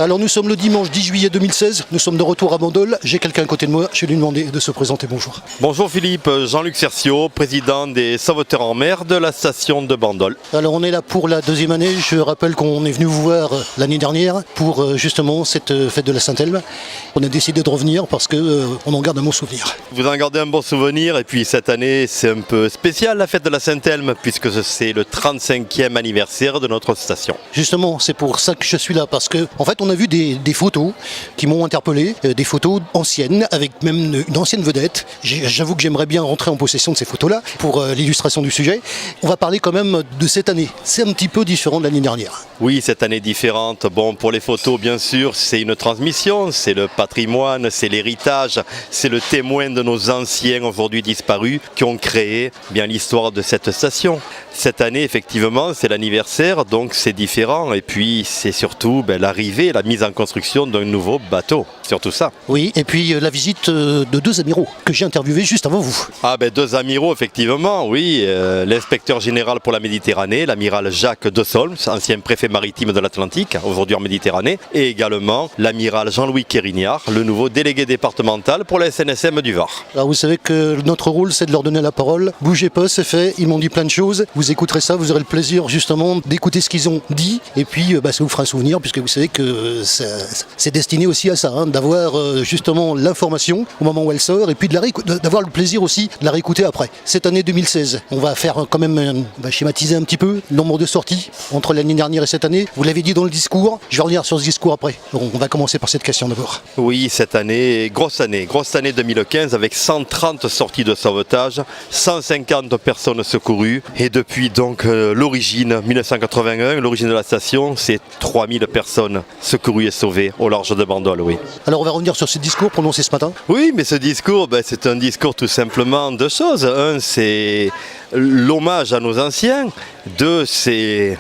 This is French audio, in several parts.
Alors nous sommes le dimanche 10 juillet 2016, nous sommes de retour à Bandol. J'ai quelqu'un à côté de moi, je vais lui demander de se présenter. Bonjour. Bonjour Philippe, Jean-Luc Cercio, président des Sauveteurs en mer de la station de Bandol. Alors on est là pour la deuxième année, je rappelle qu'on est venu vous voir l'année dernière pour justement cette fête de la Saint-Elme. On a décidé de revenir parce qu'on en garde un bon souvenir. Vous en gardez un bon souvenir et puis cette année c'est un peu spécial la fête de la Saint-Elme puisque c'est le 35e anniversaire de notre station. Justement, c'est pour ça que je suis là parce que en fait on a vu des photos qui m'ont interpellé, des photos anciennes avec même une ancienne vedette. J'avoue que j'aimerais bien rentrer en possession de ces photos-là pour l'illustration du sujet. On va parler quand même de cette année. C'est un petit peu différent de l'année dernière. Oui, cette année différente. Bon, pour les photos, bien sûr, c'est une transmission, c'est le patrimoine, c'est l'héritage, c'est le témoin de nos anciens aujourd'hui disparus qui ont créé bien l'histoire de cette station. Cette année, effectivement, c'est l'anniversaire, donc c'est différent. Et puis, c'est surtout l'arrivée, la mise en construction d'un nouveau bateau. Surtout ça. Oui, et puis la visite de deux amiraux que j'ai interviewés juste avant vous. Ah deux amiraux, effectivement, oui. L'inspecteur général pour la Méditerranée, l'amiral Jacques de Solms, ancien préfet maritime de l'Atlantique, aujourd'hui en Méditerranée, et également l'amiral Jean-Louis Quérignard, le nouveau délégué départemental pour la SNSM du Var. Alors vous savez que notre rôle, c'est de leur donner la parole. Bougez pas, c'est fait, ils m'ont dit plein de choses. Vous écouterez ça, vous aurez le plaisir justement d'écouter ce qu'ils ont dit, et puis ça vous fera un souvenir, puisque vous savez que c'est destiné aussi à ça, d'avoir justement l'information au moment où elle sort, et puis d'avoir le plaisir aussi de la réécouter après. Cette année 2016, on va faire quand même, schématiser un petit peu le nombre de sorties entre l'année dernière et cette année. Vous l'avez dit dans le discours, je vais revenir sur ce discours après. Bon, on va commencer par cette question d'abord. Oui, cette année, grosse année 2015 avec 130 sorties de sauvetage, 150 personnes secourues, et depuis donc l'origine 1981, l'origine de la station, c'est 3000 personnes secourues et sauvées au large de Bandol, oui. Alors on va revenir sur ce discours prononcé ce matin. Oui, mais ce discours, c'est un discours tout simplement de choses. Un, c'est l'hommage à nos anciens. Deux, c'est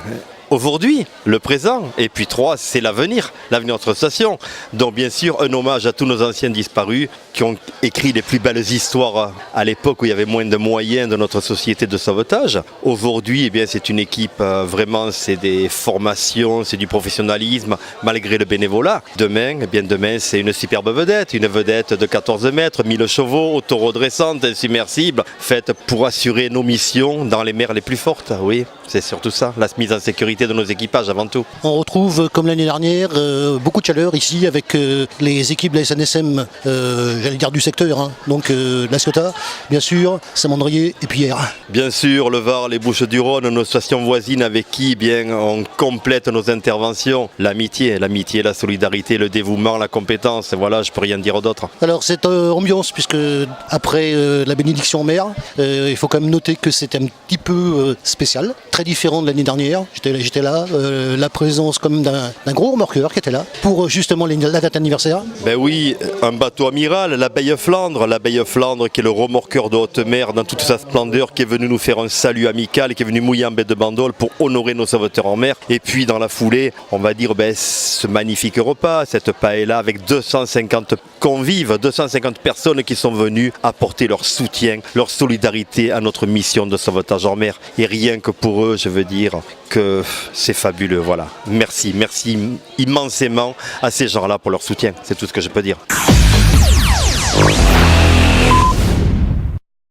aujourd'hui, le présent. Et puis trois, c'est l'avenir de notre station. Donc bien sûr, un hommage à tous nos anciens disparus qui ont écrit les plus belles histoires à l'époque où il y avait moins de moyens de notre société de sauvetage. Aujourd'hui, c'est une équipe, vraiment, c'est des formations, c'est du professionnalisme, malgré le bénévolat. Demain, c'est une superbe vedette, une vedette de 14 mètres, 1000 chevaux, auto-redressante, insubmersible, faite pour assurer nos missions dans les mers les plus fortes. Oui, c'est surtout ça, la mise en sécurité de nos équipages avant tout. On retrouve, comme l'année dernière, beaucoup de chaleur ici avec les équipes de la SNSM, j'allais dire du secteur, donc la Ciotat, bien sûr, Saint-Mandrier et puis hier. Bien sûr, le Var, les Bouches-du-Rhône, nos stations voisines avec qui on complète nos interventions. L'amitié, la solidarité, le dévouement, la compétence, voilà, je peux rien dire d'autre. Alors cette ambiance, puisque après la bénédiction en mer, il faut quand même noter que c'était un petit peu spécial, très différent de l'année dernière. J'étais là, la présence comme d'un gros remorqueur qui était là pour justement la date anniversaire. Oui, un bateau amiral, l'Abeille Flandre qui est le remorqueur de haute mer dans toute sa splendeur, qui est venu nous faire un salut amical, qui est venu mouiller en baie de Bandol pour honorer nos sauveteurs en mer. Et puis dans la foulée, on va dire ce magnifique repas, cette paella avec 250 convives, 250 personnes qui sont venues apporter leur soutien, leur solidarité à notre mission de sauvetage en mer. Et rien que pour eux, je veux dire que c'est fabuleux, voilà. Merci immensément à ces gens-là pour leur soutien, c'est tout ce que je peux dire.